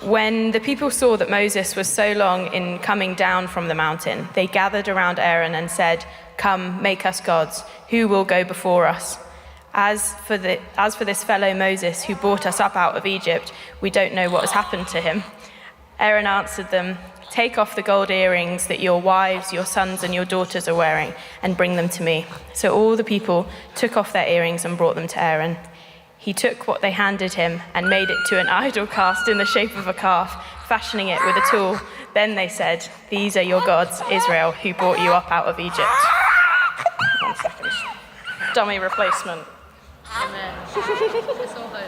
When the people saw that Moses was so long in coming down from the mountain, they gathered around Aaron and said, "Come, make us gods. Who will go before us? As for this fellow Moses who brought us up out of Egypt, we don't know what has happened to him." Aaron answered them, "Take off the gold earrings that your wives, your sons, and your daughters are wearing, and bring them to me." So all the people took off their earrings and brought them to Aaron. He took what they handed him and made it to an idol cast in the shape of a calf, fashioning it with a tool. Then they said, "These are your gods, Israel, who brought you up out of Egypt." 1 second. Dummy replacement. Amen. It's all holy.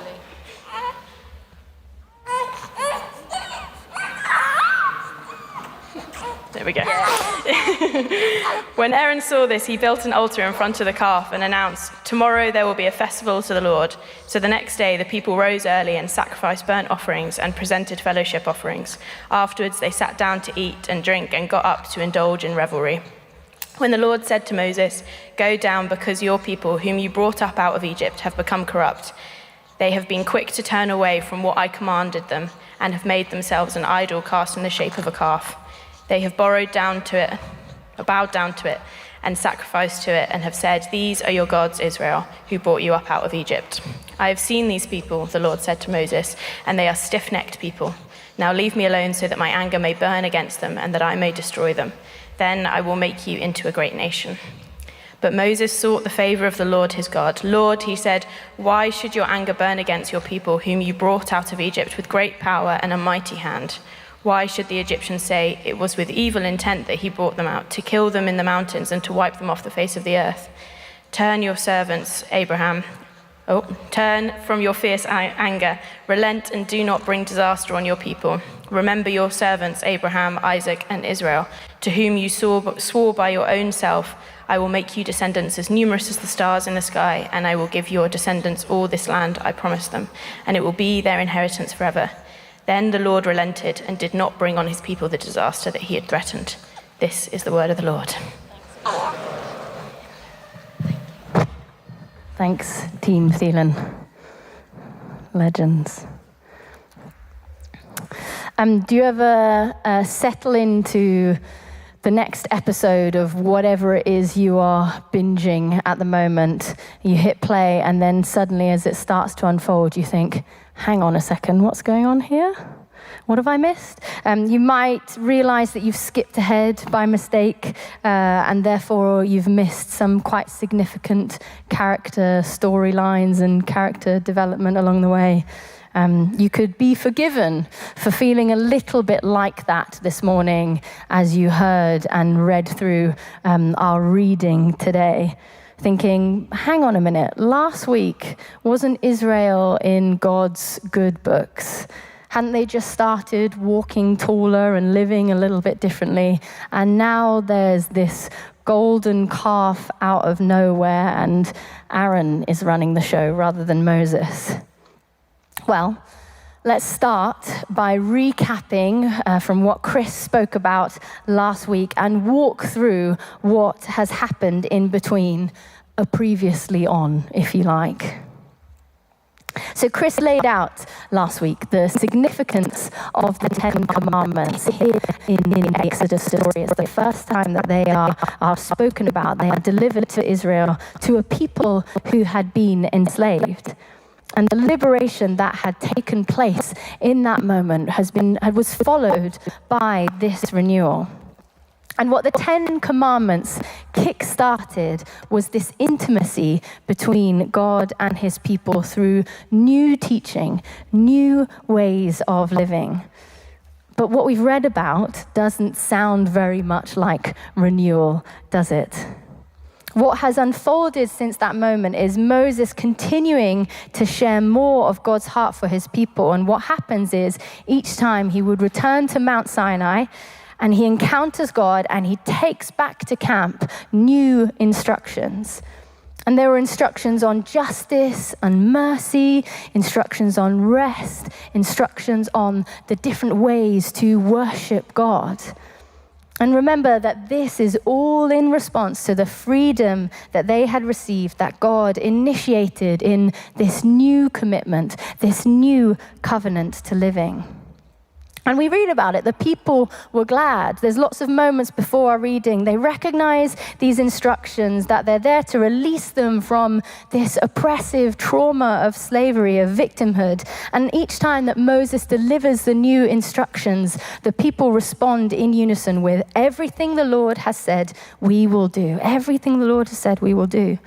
There we go. When Aaron saw this, he built an altar in front of the calf and announced, "Tomorrow there will be a festival to the Lord." So the next day, the people rose early and sacrificed burnt offerings and presented fellowship offerings. Afterwards, they sat down to eat and drink and got up to indulge in revelry. When the Lord said to Moses, "Go down, because your people, whom you brought up out of Egypt, have become corrupt. They have been quick to turn away from what I commanded them and have made themselves an idol cast in the shape of a calf. They have bowed down to it, and sacrificed to it, and have said, 'These are your gods, Israel, who brought you up out of Egypt.' I have seen these people," the Lord said to Moses, "and they are stiff-necked people. Now leave me alone so that my anger may burn against them and that I may destroy them. Then I will make you into a great nation." But Moses sought the favor of the Lord his God. "Lord," he said, "why should your anger burn against your people, whom you brought out of Egypt with great power and a mighty hand? Why should the Egyptians say, 'It was with evil intent that he brought them out, to kill them in the mountains and to wipe them off the face of the earth?' Turn from your fierce anger, relent and do not bring disaster on your people. Remember your servants, Abraham, Isaac, and Israel, to whom you swore by your own self, 'I will make you descendants as numerous as the stars in the sky, and I will give your descendants all this land I promised them, and it will be their inheritance forever.' Then the Lord relented and did not bring on his people the disaster that he had threatened." This is the word of the Lord. Thanks, Team Thielen. Legends. Do you ever settle into the next episode of whatever it is you are binging at the moment? You hit play, and then suddenly as it starts to unfold, you think, "Hang on a second, what's going on here? What have I missed?" You might realize that you've skipped ahead by mistake, and therefore you've missed some quite significant character storylines and character development along the way. You could be forgiven for feeling a little bit like that this morning as you heard and read through our reading today, thinking, hang on a minute, last week, wasn't Israel in God's good books? Hadn't they just started walking taller and living a little bit differently? And now there's this golden calf out of nowhere, and Aaron is running the show rather than Moses. Well, let's start by recapping from what Chris spoke about last week and walk through what has happened in between, a previously on, if you like. So Chris laid out last week the significance of the 10 Commandments here in the Exodus story. It's the first time that they are spoken about. They are delivered to Israel, to a people who had been enslaved. And the liberation that had taken place in that moment was followed by this renewal. And what the 10 Commandments kick-started was this intimacy between God and his people through new teaching, new ways of living. But what we've read about doesn't sound very much like renewal, does it? What has unfolded since that moment is Moses continuing to share more of God's heart for his people. And what happens is each time he would return to Mount Sinai and he encounters God and he takes back to camp new instructions. And there were instructions on justice and mercy, instructions on rest, instructions on the different ways to worship God. And remember that this is all in response to the freedom that they had received, that God initiated in this new commitment, this new covenant to living. And we read about it. The people were glad. There's lots of moments before our reading. They recognize these instructions, that they're there to release them from this oppressive trauma of slavery, of victimhood. And each time that Moses delivers the new instructions, the people respond in unison with, everything the Lord has said, we will do. Everything the Lord has said, we will do.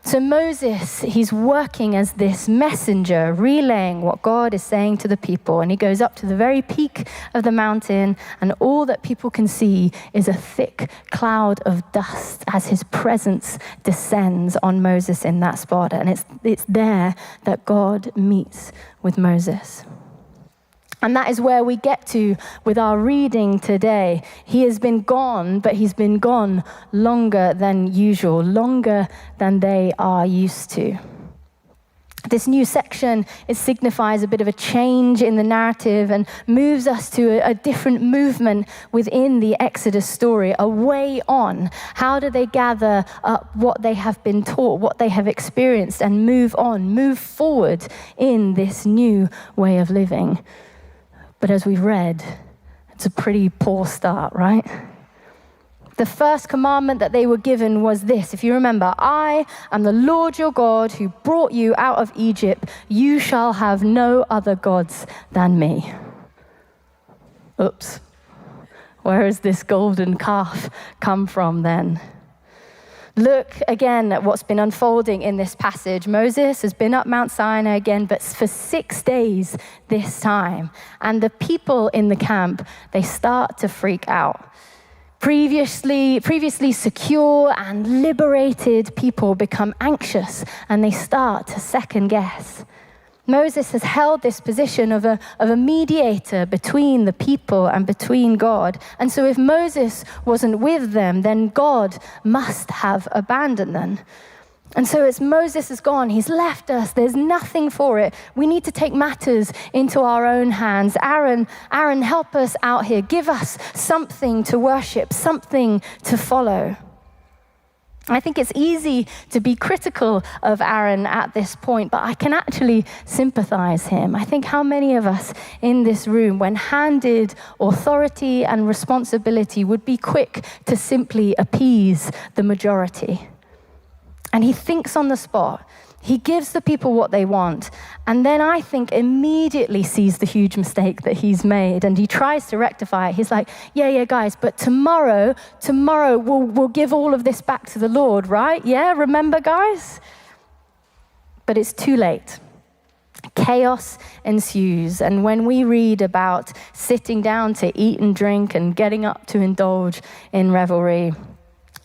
So Moses, he's working as this messenger, relaying what God is saying to the people. And he goes up to the very peak of the mountain, and all that people can see is a thick cloud of dust as his presence descends on Moses in that spot. And it's there that God meets with Moses. And that is where we get to with our reading today. He has been gone, but he's been gone longer than usual, longer than they are used to. This new section, it signifies a bit of a change in the narrative and moves us to a different movement within the Exodus story, a way on. How do they gather up what they have been taught, what they have experienced, and move on, move forward in this new way of living? But as we've read, it's a pretty poor start, right? The first commandment that they were given was this. If you remember, I am the Lord your God who brought you out of Egypt. You shall have no other gods than me. Oops. Where has this golden calf come from then? Look again at what's been unfolding in this passage. Moses has been up Mount Sinai again, but for 6 days this time. And the people in the camp, they start to freak out. Previously secure and liberated people become anxious, and they start to second guess. Moses has held this position of a mediator between the people and between God. And so if Moses wasn't with them, then God must have abandoned them. And so as Moses is gone, he's left us. There's nothing for it. We need to take matters into our own hands. Aaron, help us out here. Give us something to worship, something to follow. I think it's easy to be critical of Aaron at this point, but I can actually sympathize him. I think how many of us in this room, when handed authority and responsibility, would be quick to simply appease the majority. And he thinks on the spot. He gives the people what they want, and then I think immediately sees the huge mistake that he's made, and he tries to rectify it. He's like, yeah, guys, but tomorrow we'll give all of this back to the Lord, right? Yeah, remember, guys? But it's too late. Chaos ensues, and when we read about sitting down to eat and drink and getting up to indulge in revelry,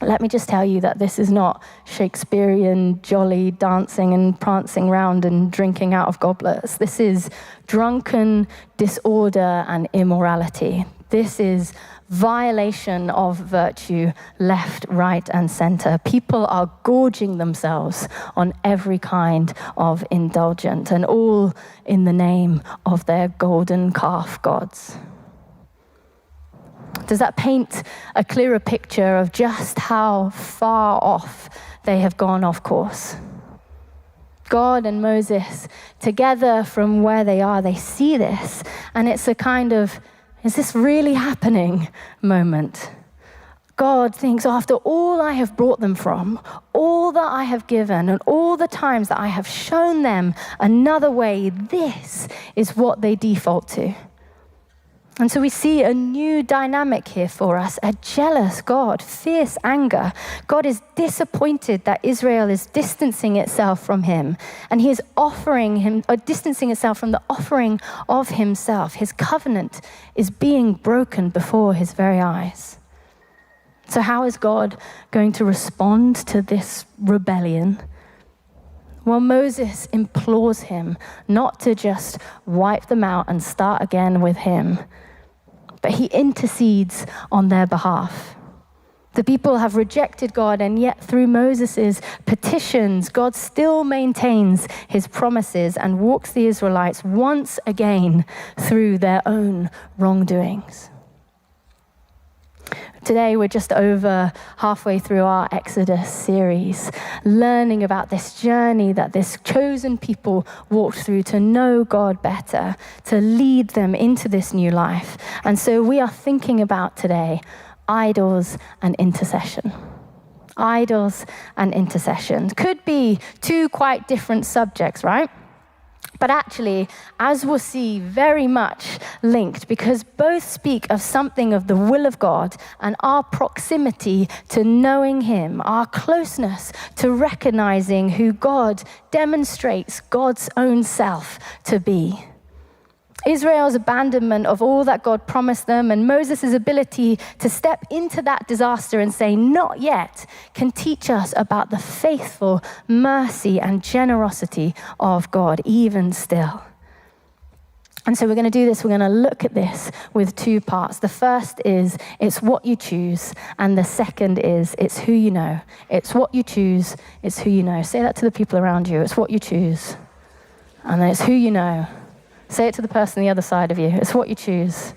let me just tell you that this is not Shakespearean jolly dancing and prancing round and drinking out of goblets. This is drunken disorder and immorality. This is violation of virtue left, right, and center. People are gorging themselves on every kind of indulgence, and all in the name of their golden calf gods. Does that paint a clearer picture of just how far off they have gone off course? God and Moses, together from where they are, they see this, and it's a kind of, is this really happening moment? God thinks, after all I have brought them from, all that I have given, and all the times that I have shown them another way, this is what they default to. And so we see a new dynamic here for us, a jealous God, fierce anger. God is disappointed that Israel is distancing itself from him, and he is distancing itself from the offering of himself. His covenant is being broken before his very eyes. So how is God going to respond to this rebellion? Well, Moses implores him not to just wipe them out and start again with him, but he intercedes on their behalf. The people have rejected God, and yet through Moses' petitions, God still maintains his promises and walks the Israelites once again through their own wrongdoings. Today, we're just over halfway through our Exodus series, learning about this journey that this chosen people walked through to know God better, to lead them into this new life. And so we are thinking about today idols and intercession. Idols and intercession. Could be two quite different subjects, right? But actually, as we'll see, very much linked, because both speak of something of the will of God and our proximity to knowing him, our closeness to recognizing who God demonstrates God's own self to be. Israel's abandonment of all that God promised them and Moses' ability to step into that disaster and say, not yet, can teach us about the faithful mercy and generosity of God, even still. And so we're going to do this. We're going to look at this with two parts. The first is, it's what you choose. And the second is, it's who you know. It's what you choose. It's who you know. Say that to the people around you. It's what you choose. And then it's who you know. Say it to the person on the other side of you. It's what you choose.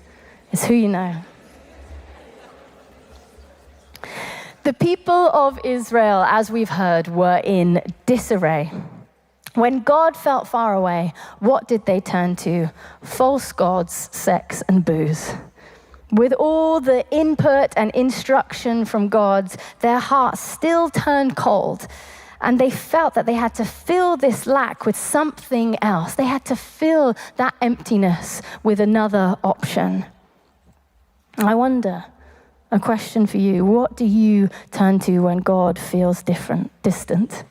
It's who you know. The people of Israel, as we've heard, were in disarray. When God felt far away, what did they turn to? False gods, sex, and booze. With all the input and instruction from God, their hearts still turned cold. And they felt that they had to fill this lack with something else. They had to fill that emptiness with another option. I wonder, a question for you, what do you turn to when God feels distant?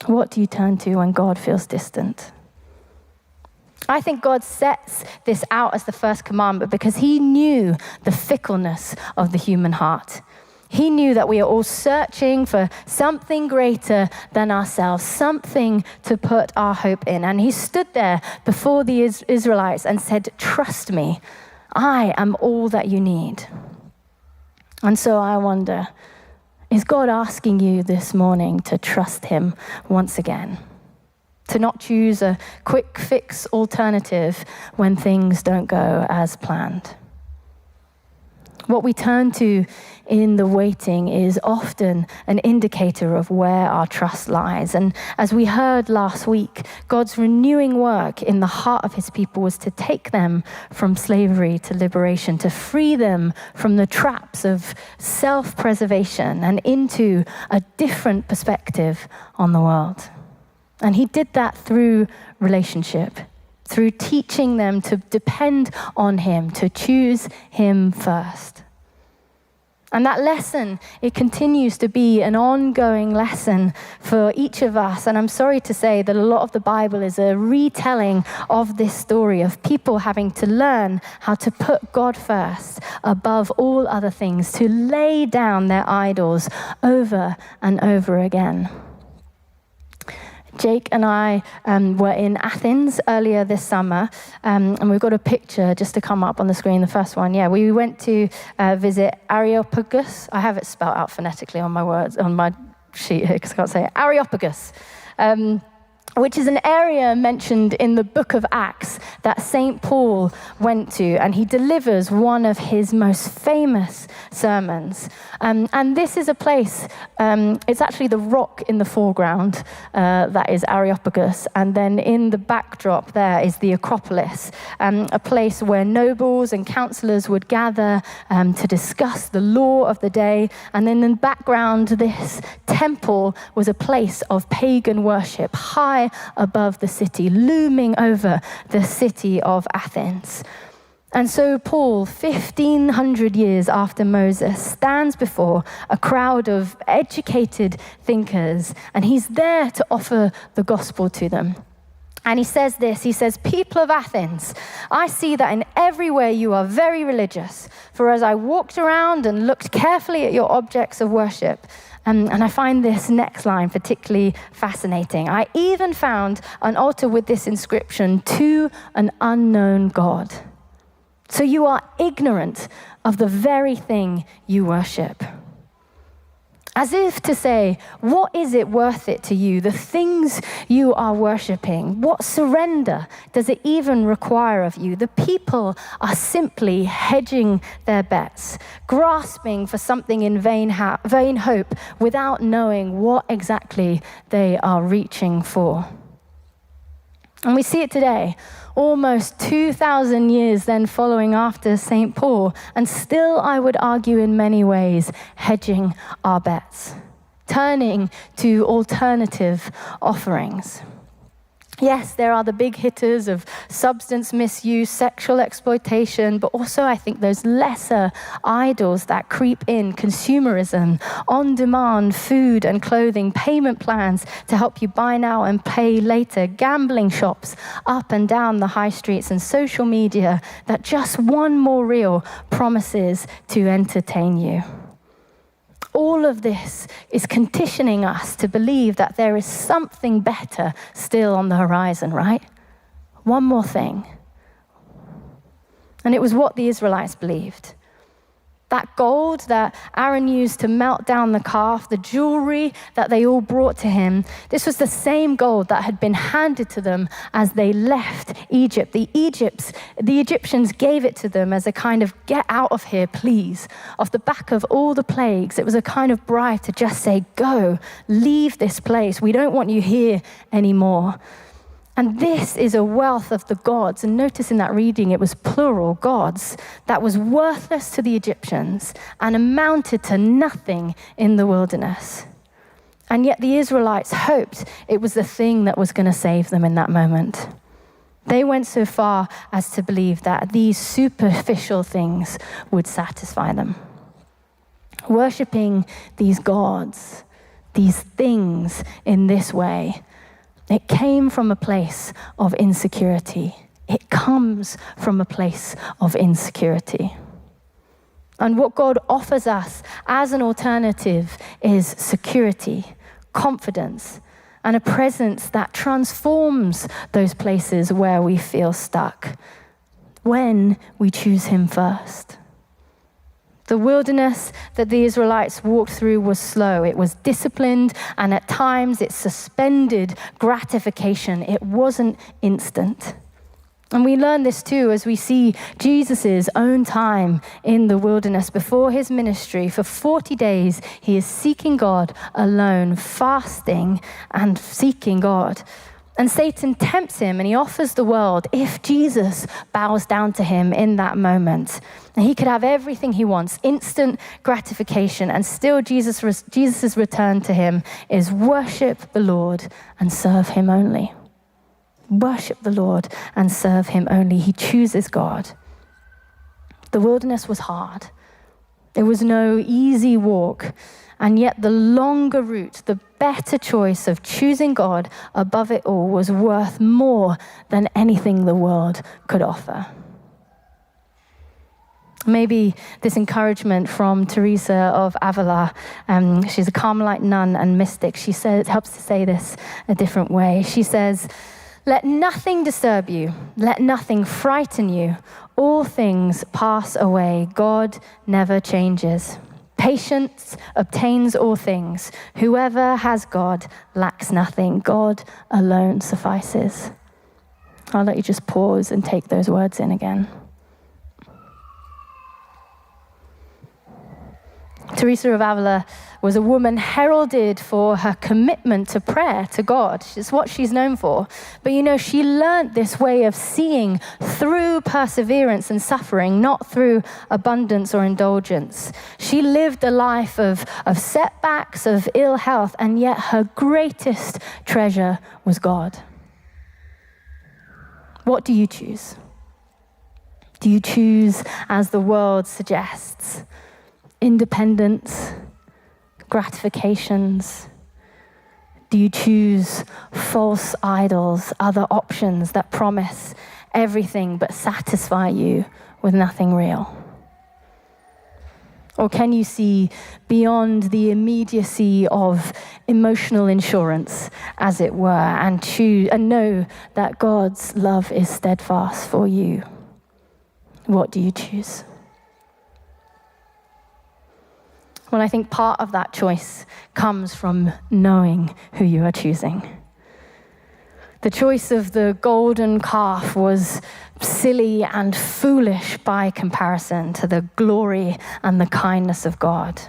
What do you turn to when God feels distant? I think God sets this out as the first commandment because he knew the fickleness of the human heart. He knew that we are all searching for something greater than ourselves, something to put our hope in. And he stood there before the Israelites and said, trust me, I am all that you need. And so I wonder, is God asking you this morning to trust him once again? To not choose a quick fix alternative when things don't go as planned? What we turn to in the waiting is often an indicator of where our trust lies. And as we heard last week, God's renewing work in the heart of his people was to take them from slavery to liberation, to free them from the traps of self-preservation and into a different perspective on the world. And he did that through relationship, through teaching them to depend on him, to choose him first. And that lesson, it continues to be an ongoing lesson for each of us. And I'm sorry to say that a lot of the Bible is a retelling of this story of people having to learn how to put God first above all other things, to lay down their idols over and over again. Jake and I were in Athens earlier this summer, and we've got a picture just to come up on the screen, the first one. Yeah, we went to visit Areopagus. I have it spelled out phonetically on my sheet here because I can't say it. Areopagus, which is an area mentioned in the book of Acts that St. Paul went to, and he delivers one of his most famous sermons. And this is a place, it's actually the rock in the foreground that is Areopagus, and then in the backdrop there is the Acropolis, a place where nobles and councillors would gather to discuss the law of the day. And then in the background, this temple was a place of pagan worship, high above the city, looming over the city of Athens. And so Paul, 1,500 years after Moses, stands before a crowd of educated thinkers, and he's there to offer the gospel to them. And he says this, he says, people of Athens, I see that in every way you are very religious. For as I walked around and looked carefully at your objects of worship, and I find this next line particularly fascinating. I even found an altar with this inscription, to an unknown God. So you are ignorant of the very thing you worship. As if to say, what is it worth it to you? The things you are worshipping, what surrender does it even require of you? The people are simply hedging their bets, grasping for something in vain hope without knowing what exactly they are reaching for. And we see it today, almost 2,000 years then following after St. Paul, and still, I would argue in many ways, hedging our bets, turning to alternative offerings. Yes, there are the big hitters of substance misuse, sexual exploitation, but also I think those lesser idols that creep in: consumerism, on-demand food and clothing, payment plans to help you buy now and pay later, gambling shops up and down the high streets, and social media that just one more reel promises to entertain you. All of this is conditioning us to believe that there is something better still on the horizon, right? One more thing. And it was what the Israelites believed. That gold that Aaron used to melt down the calf, the jewelry that they all brought to him, this was the same gold that had been handed to them as they left Egypt. The Egyptians gave it to them as a kind of get out of here, please. Off the back of all the plagues, it was a kind of bribe to just say, go, leave this place. We don't want you here anymore. And this is a wealth of the gods. And notice in that reading, it was plural gods that was worthless to the Egyptians and amounted to nothing in the wilderness. And yet the Israelites hoped it was the thing that was going to save them in that moment. They went so far as to believe that these superficial things would satisfy them. Worshipping these gods, these things in this way, it came from a place of insecurity. It comes from a place of insecurity. And what God offers us as an alternative is security, confidence, and a presence that transforms those places where we feel stuck when we choose Him first. The wilderness that the Israelites walked through was slow. It was disciplined, and at times it suspended gratification. It wasn't instant. And we learn this too as we see Jesus' own time in the wilderness before his ministry. For 40 days, he is seeking God alone, fasting and seeking God. And Satan tempts him, and he offers the world if Jesus bows down to him in that moment. And he could have everything he wants, instant gratification, and still Jesus' return to him is worship the Lord and serve him only. Worship the Lord and serve him only. He chooses God. The wilderness was hard. It was no easy walk. And yet the longer route, the better choice of choosing God above it all was worth more than anything the world could offer. Maybe this encouragement from Teresa of Avila, she's a Carmelite nun and mystic. She says, helps to say this a different way. She says, let nothing disturb you. Let nothing frighten you. All things pass away. God never changes. Patience obtains all things. Whoever has God lacks nothing. God alone suffices. I'll let you just pause and take those words in again. Teresa of Avila was a woman heralded for her commitment to prayer to God. It's what she's known for. But she learned this way of seeing through perseverance and suffering, not through abundance or indulgence. She lived a life of setbacks, of ill health, and yet her greatest treasure was God. What do you choose? Do you choose, as the world suggests, independence, gratifications? Do you choose false idols, other options that promise everything but satisfy you with nothing real? Or can you see beyond the immediacy of emotional insurance, as it were, and choose and know that God's love is steadfast for you? What do you choose? Well, I think part of that choice comes from knowing who you are choosing. The choice of the golden calf was silly and foolish by comparison to the glory and the kindness of God.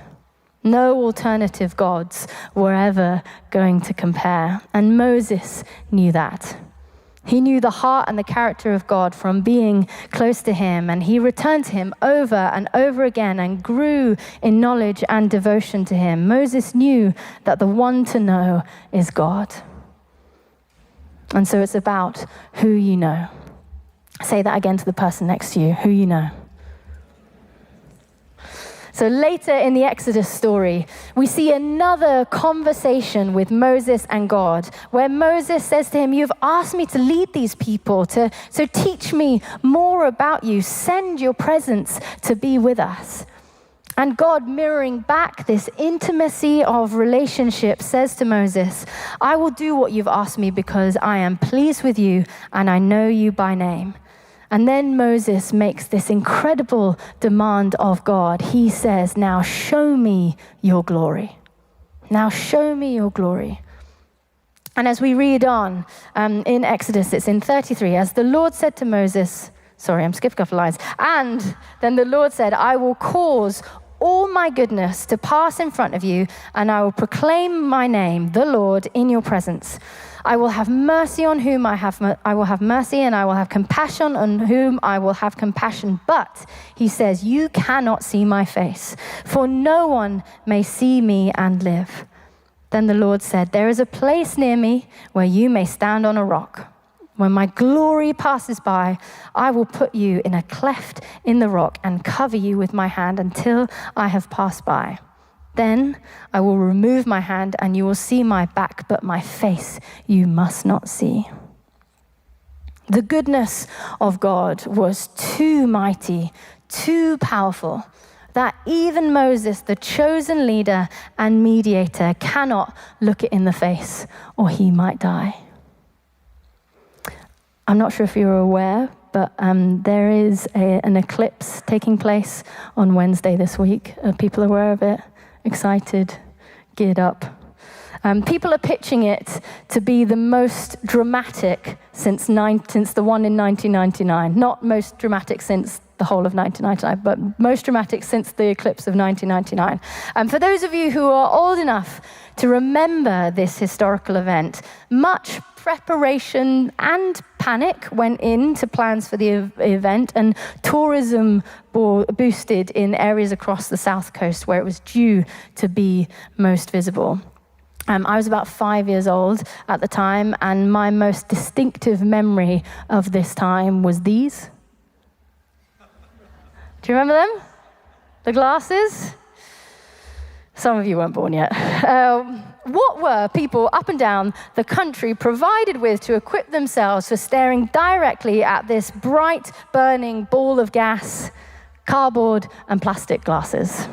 No alternative gods were ever going to compare, and Moses knew that. He knew the heart and the character of God from being close to him, and he returned to him over and over again and grew in knowledge and devotion to him. Moses knew that the one to know is God. And so it's about who you know. Say that again to the person next to you, who you know. So later in the Exodus story, we see another conversation with Moses and God, where Moses says to him, "You've asked me to lead these people, so teach me more about you. Send your presence to be with us." And God, mirroring back this intimacy of relationship, says to Moses, "I will do what you've asked me because I am pleased with you and I know you by name." And then Moses makes this incredible demand of God. He says, "Now show me your glory. Now show me your glory." And as we read on in Exodus, it's in 33, as the Lord said to Moses, I'm skipping a couple lines. "And then the Lord said, I will cause all my goodness to pass in front of you, and I will proclaim my name, the Lord, in your presence. I will have mercy on whom I will have mercy, and I will have compassion on whom I will have compassion. But," he says, "you cannot see my face, for no one may see me and live." Then the Lord said, "There is a place near me where you may stand on a rock. When my glory passes by, I will put you in a cleft in the rock and cover you with my hand until I have passed by. Then I will remove my hand and you will see my back, but my face you must not see." The goodness of God was too mighty, too powerful, that even Moses, the chosen leader and mediator, cannot look it in the face or he might die. I'm not sure if you're aware, but there is an eclipse taking place on Wednesday this week. Are people aware of it? Excited? Geared up? People are pitching it to be the most dramatic since the one in 1999. Not most dramatic since the whole of 1999, but most dramatic since the eclipse of 1999. For those of you who are old enough to remember this historical event, much preparation and panic went into plans for the event, and tourism boosted in areas across the south coast where it was due to be most visible. I was about 5 years old at the time, and my most distinctive memory of this time was these. Do you remember them? The glasses? Some of you weren't born yet. What were people up and down the country provided with to equip themselves for staring directly at this bright, burning ball of gas, cardboard, and plastic glasses?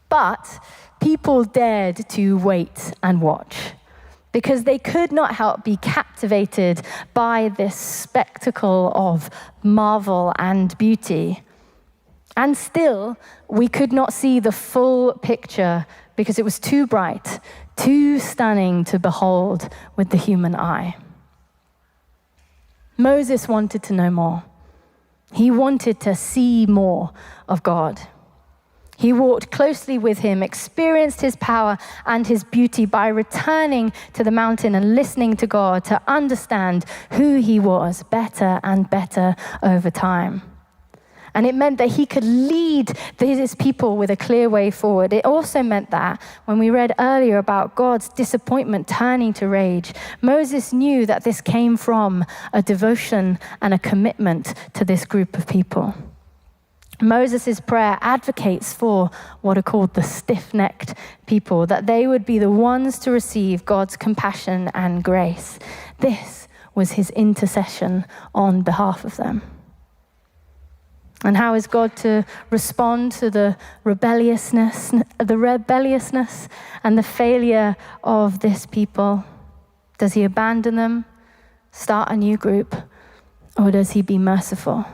But people dared to wait and watch because they could not help be captivated by this spectacle of marvel and beauty. And still, we could not see the full picture because it was too bright, too stunning to behold with the human eye. Moses wanted to know more. He wanted to see more of God. He walked closely with him, experienced his power and his beauty by returning to the mountain and listening to God to understand who he was better and better over time. And it meant that he could lead his people with a clear way forward. It also meant that, when we read earlier about God's disappointment turning to rage, Moses knew that this came from a devotion and a commitment to this group of people. Moses' prayer advocates for what are called the stiff-necked people, that they would be the ones to receive God's compassion and grace. This was his intercession on behalf of them. And how is God to respond to the rebelliousness and the failure of this people? Does he abandon them, start a new group, or does he be merciful?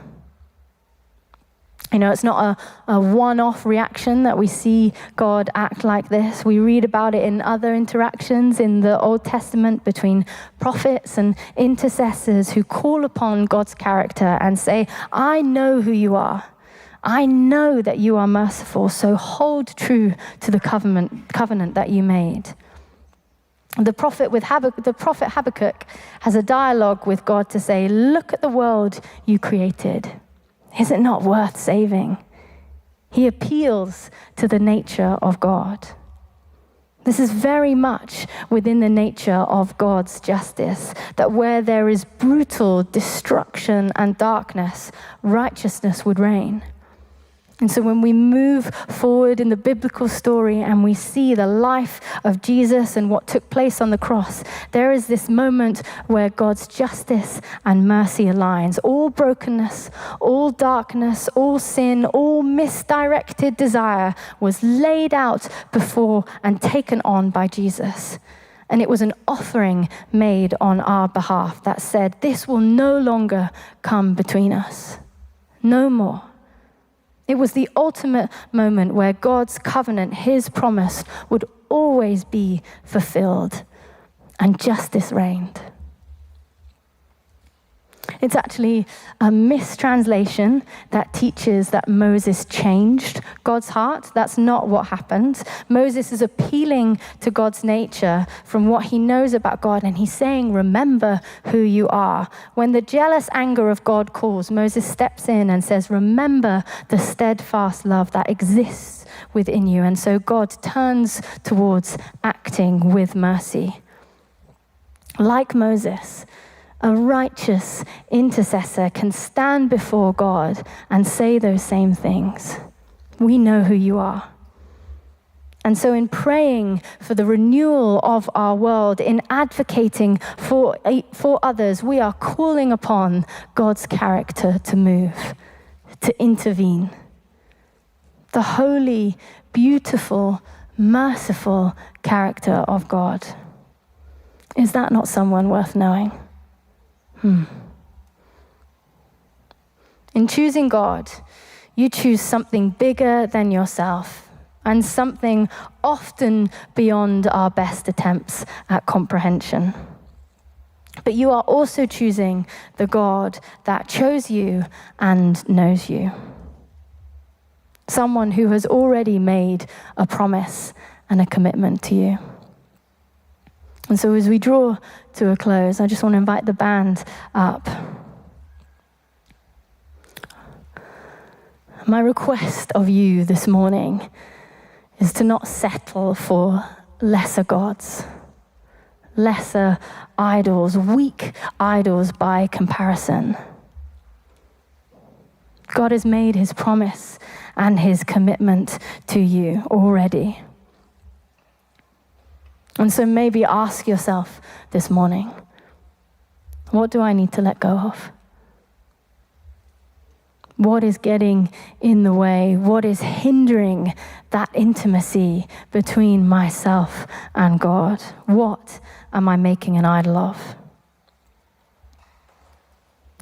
It's not a one-off reaction that we see God act like this. We read about it in other interactions in the Old Testament between prophets and intercessors who call upon God's character and say, I know who you are. I know that you are merciful, so hold true to the covenant that you made. The prophet Habakkuk has a dialogue with God to say, look at the world you created. Is it not worth saving? He appeals to the nature of God. This is very much within the nature of God's justice, that where there is brutal destruction and darkness, righteousness would reign. And so when we move forward in the biblical story and we see the life of Jesus and what took place on the cross, there is this moment where God's justice and mercy aligns. All brokenness, all darkness, all sin, all misdirected desire was laid out before and taken on by Jesus. And it was an offering made on our behalf that said, this will no longer come between us. No more. It was the ultimate moment where God's covenant, his promise, would always be fulfilled, and justice reigned. It's actually a mistranslation that teaches that Moses changed God's heart. That's not what happened. Moses is appealing to God's nature from what he knows about God, and he's saying, remember who you are. When the jealous anger of God calls, Moses steps in and says, remember the steadfast love that exists within you. And so God turns towards acting with mercy. Like Moses, a righteous intercessor can stand before God and say those same things. We know who you are. And so in praying for the renewal of our world, in advocating for others, we are calling upon God's character to move, to intervene. The holy, beautiful, merciful character of God. Is that not someone worth knowing? In choosing God, you choose something bigger than yourself and something often beyond our best attempts at comprehension. But you are also choosing the God that chose you and knows you. Someone who has already made a promise and a commitment to you. And so as we draw to a close, I just want to invite the band up. My request of you this morning is to not settle for lesser gods, lesser idols, weak idols by comparison. God has made his promise and his commitment to you already. And so maybe ask yourself this morning, what do I need to let go of? What is getting in the way? What is hindering that intimacy between myself and God? What am I making an idol of?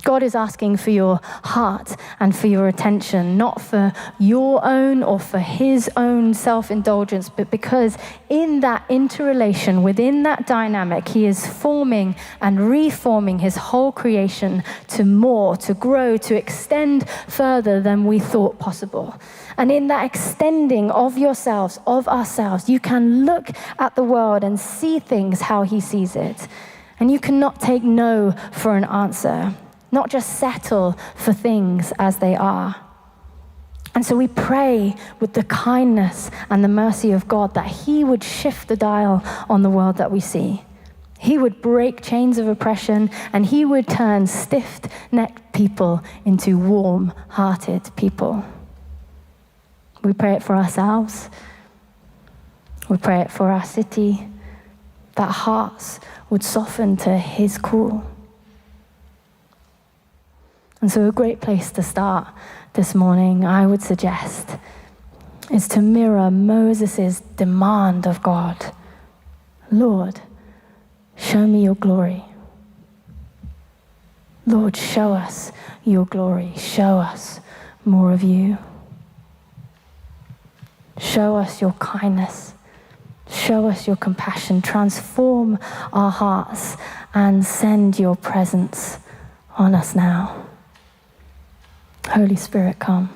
God is asking for your heart and for your attention, not for your own or for his own self-indulgence, but because in that interrelation, within that dynamic, he is forming and reforming his whole creation to more, to grow, to extend further than we thought possible. And in that extending of yourselves, of ourselves, you can look at the world and see things how he sees it. And you cannot take no for an answer. Not just settle for things as they are. And so we pray with the kindness and the mercy of God that he would shift the dial on the world that we see. He would break chains of oppression and he would turn stiff-necked people into warm-hearted people. We pray it for ourselves. We pray it for our city, that hearts would soften to his call. And so a great place to start this morning, I would suggest, is to mirror Moses' demand of God. Lord, show me your glory. Lord, show us your glory. Show us more of you. Show us your kindness. Show us your compassion. Transform our hearts and send your presence on us now. Holy Spirit, come.